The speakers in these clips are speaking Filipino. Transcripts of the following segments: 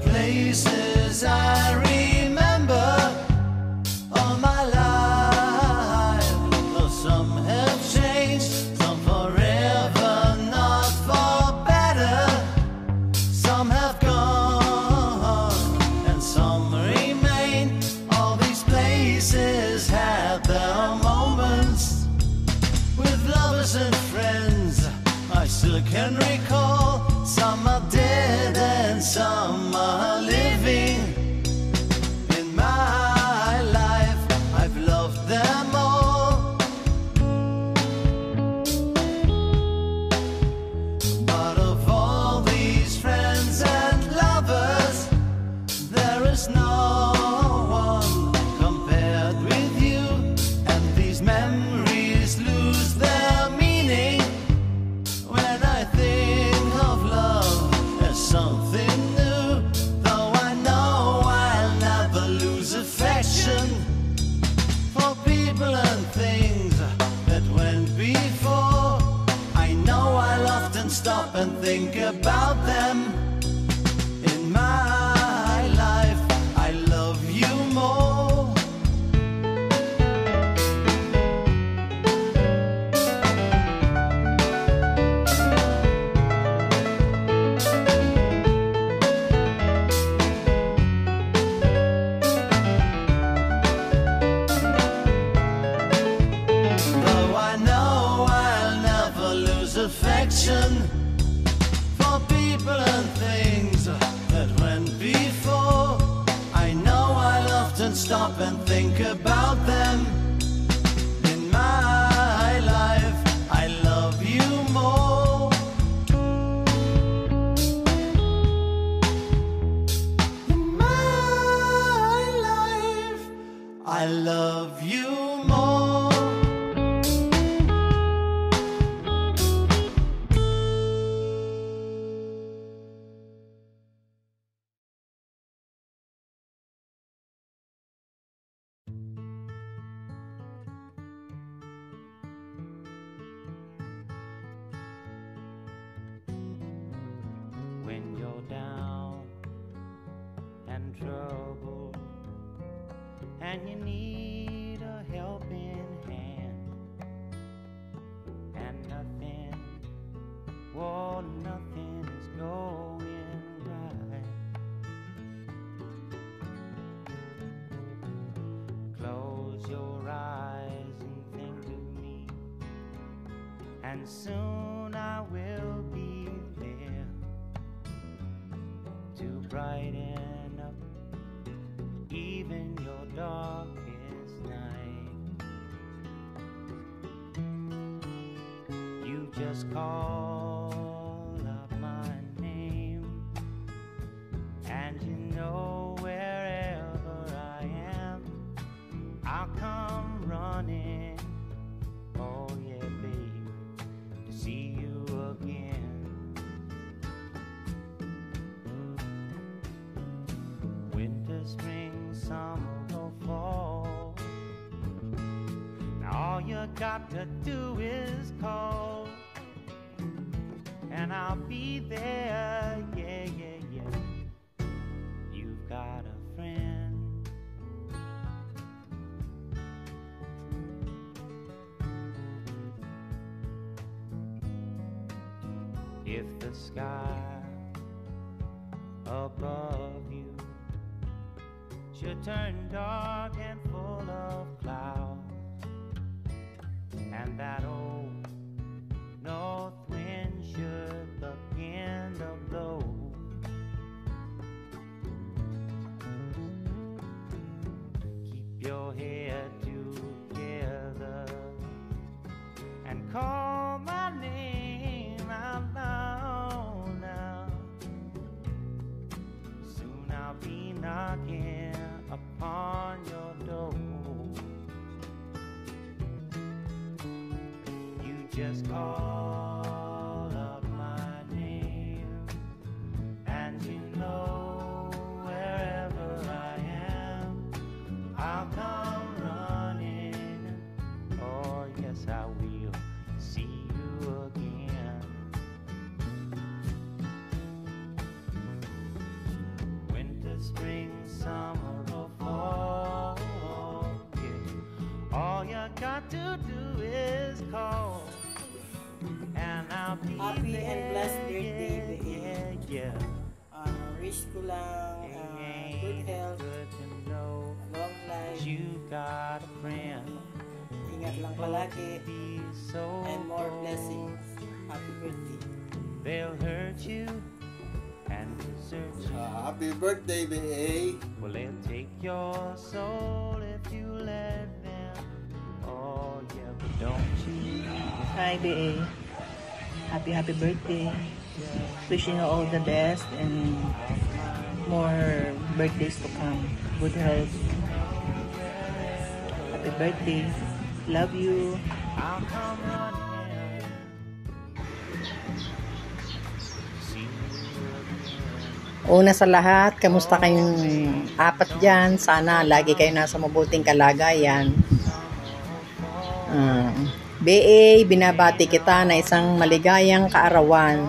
places I remember all my life. Though some have changed, some forever, not for better. Some have gone and some remain. All these places had their moments with lovers and friends I still can recall. Some are dead and some are living. In my life I've loved them all, but of all these friends and lovers, there is no one compared with you. And these memories lose their meaning when I think of love as something new. Though I know I'll never lose affection for people and things that went before. I know I'll often stop and think about them. In my life I love you more. Though I know I'll never lose affection for people and things that went before. I know I'll often stop and think about them. In my life I love you more. In my life I love you more. When you're down and troubled and you need a helping hand, and nothing, well, nothing is going right. Close your eyes and think of me, and soon I will be there to brighten up even your darkest night. You just call out my name, and you know wherever I am, I'll come running. Oh yeah, baby, to see you again. Winter, spring, summer or fall, now all you got to do is call, and I'll be there, yeah, yeah, yeah. You've got a friend. If the sky above you should turn dark and full of clouds, and that old north wind should begin to blow, keep your head together and call my name out loud now. Soon I'll be knocking upon your door. You just call up my name, and you know wherever I am, I'll come running. Oh yes, I will see you again. to do is call, and I'll be Happy there. and blessed birthday, babe. Yeah. Wish ko lang good Ain't it health, good to know long life, you got a friend ingat lang who palagi, be so and more bold. blessings. Happy birthday. They'll hurt you and desert you. Happy birthday, B.A. Well, they'll take your soul if you let them. Oh yeah, but don't you? Hi, BA. Happy birthday. Wishing you all the best and more birthdays to come. Good health. Happy birthday. Love you. I'll come running. See you again. Una sa lahat, kamusta kayong apat dyan? Sana lagi kayo nasa mabuting kalagayan. BA, binabati kita na isang maligayang kaarawan.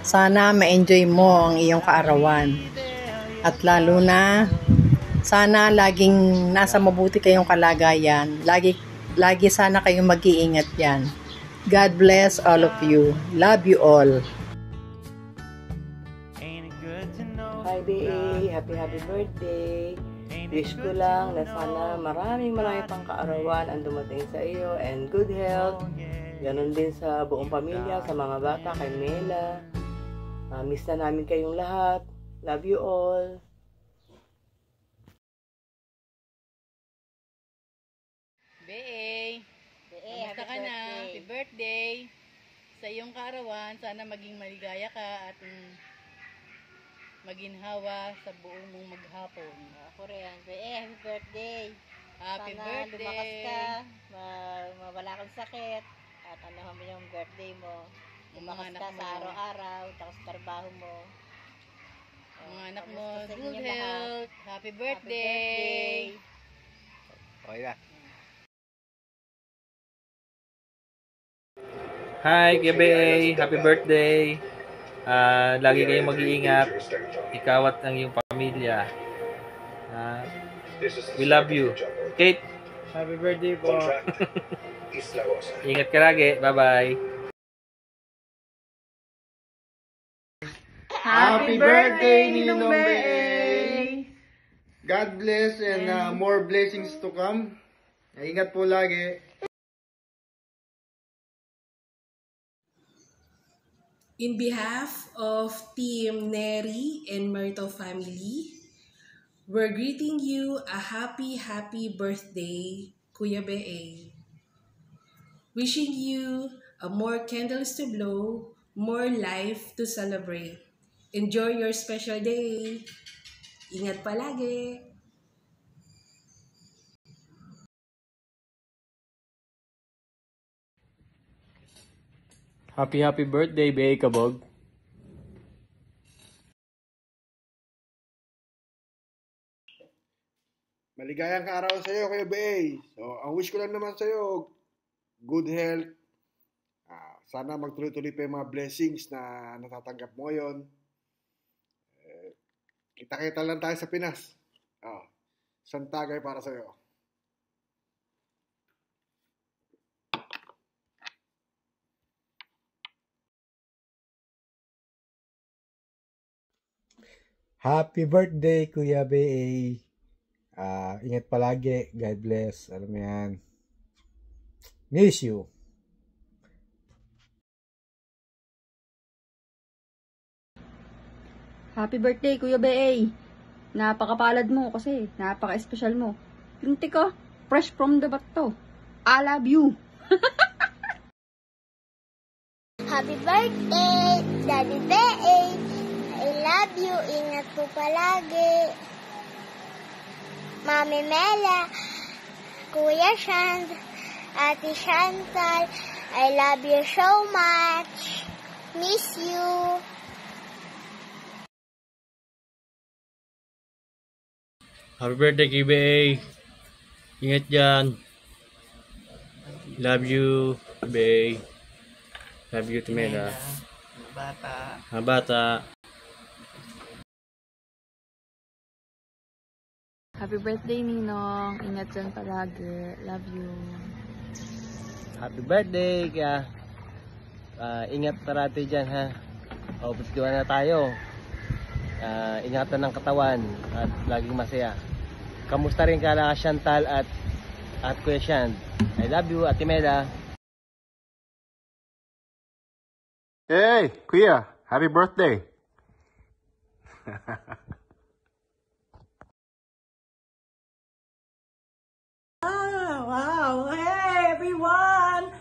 Sana ma-enjoy mo ang iyong kaarawan. At lalo na, sana laging nasa mabuti kayong kalagayan. Lagi sana kayong mag-iingat yan. God bless all of you. Love you all. Ain't it good to know? Hi, BA. Happy birthday. Wish ko lang na sana marami pang kaarawan ang dumating sa iyo and good health. Ganon din sa buong pamilya, sa mga bata, kay Mela. Miss na namin kayong lahat. Love you all. BA, kamusta ka na? Happy birthday sa iyong kaarawan. Sana maging maligaya ka at maginhawa sa buong mong maghapon. Ako rin. Happy birthday. Happy Sana birthday. lumakas ka, mawala kang sakit, at ano mo yung birthday mo. Yung Lumakas mga ka anak sa mo. araw-araw, tapos trabaho mo. Mga anak mo, kamusta sa good inyong lahat? health. Happy Happy birthday. birthday. Hi, KBA! Happy birthday! Lagi kayong mag-iingat. Ikaw at ang iyong pamilya. We love you. Kate! Happy birthday po. Ingat ka lagi. Bye-bye! Happy birthday, Ninong B.A. God bless and more blessings to come. Ingat po lagi. In behalf of Team Neri and Merto family, we're greeting you a happy birthday, Kuya BA. Wishing you a more candles to blow, more life to celebrate. Enjoy your special day. Ingat palagi. Happy birthday, B.A. Kabog. Maligayang kaarawan sa iyo, Kuya B.A. So, ang wish ko lang naman sa iyo, good health. Sana magtuloy-tuloy pa yung mga blessings na natatanggap mo ngayon. Kita-kita lang tayo sa Pinas. Isang tagay para sa iyo. Happy birthday, Kuya B.A. Ingat palagi. God bless. Alam mo yan. Miss you. Happy birthday, Kuya B.A. Napakapalad mo kasi napaka-espesyal mo. Linti ko, fresh from the bato. I love you. Happy birthday, Daddy B.A. I love you. Ingat po palagi. Mami Mela, Kuya Shant, Ate Chantal, I love you so much. Miss you. Happy birthday, KBA. Ingat dyan. Love you, KBA. Love you, Timena. Bata. Bata. Happy birthday, Ninong. Ingat dyan palagi. Love you. happy birthday. Kaya ingat parati dyan ha. O, positiwan na tayo. Ingatan ng katawan at laging masaya. Kamusta rin kala Chantal at Kuya Shant? I love you, Ate Mela. Hey, Kuya, happy birthday. Wow! Hey, everyone!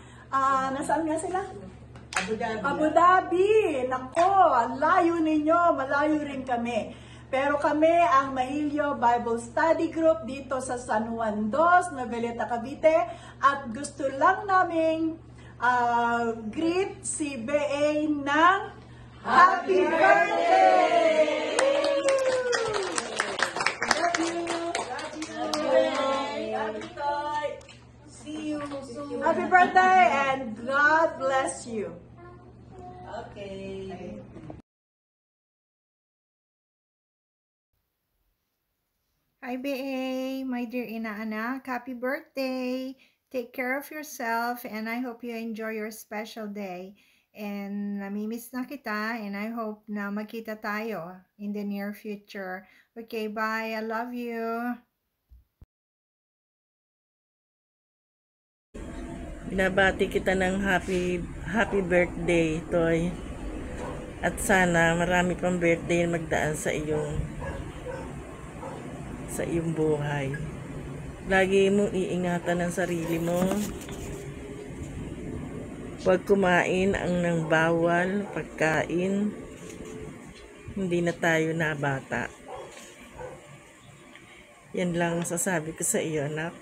Nasaan nga sila? Abu Dhabi. Nako, ang layo ninyo, malayo rin kami. Pero kami ang Mahilyo Bible Study Group dito sa San Juan Dos, Noveleta, Cavite. At gusto lang naming greet si BA ng Happy Birthday! Love you! See you soon. Happy birthday and God bless you. Okay. Hi, BA, my dear inaanak. Happy birthday. Take care of yourself and I hope you enjoy your special day. And namimiss na kita and I hope na magkita tayo in the near future. Okay, bye. I love you. Binabati kita ng happy birthday, Toy. At sana marami pang birthday na magdaan sa iyong buhay. Lagi mong iingatan ang sarili mo. Huwag kumain ang nang bawal pagkain. Hindi na tayo na bata. Yan lang ang sasabi ko sa iyo, anak.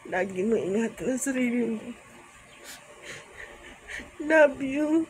Lagi mo ingatan ang sarili mo. Love you.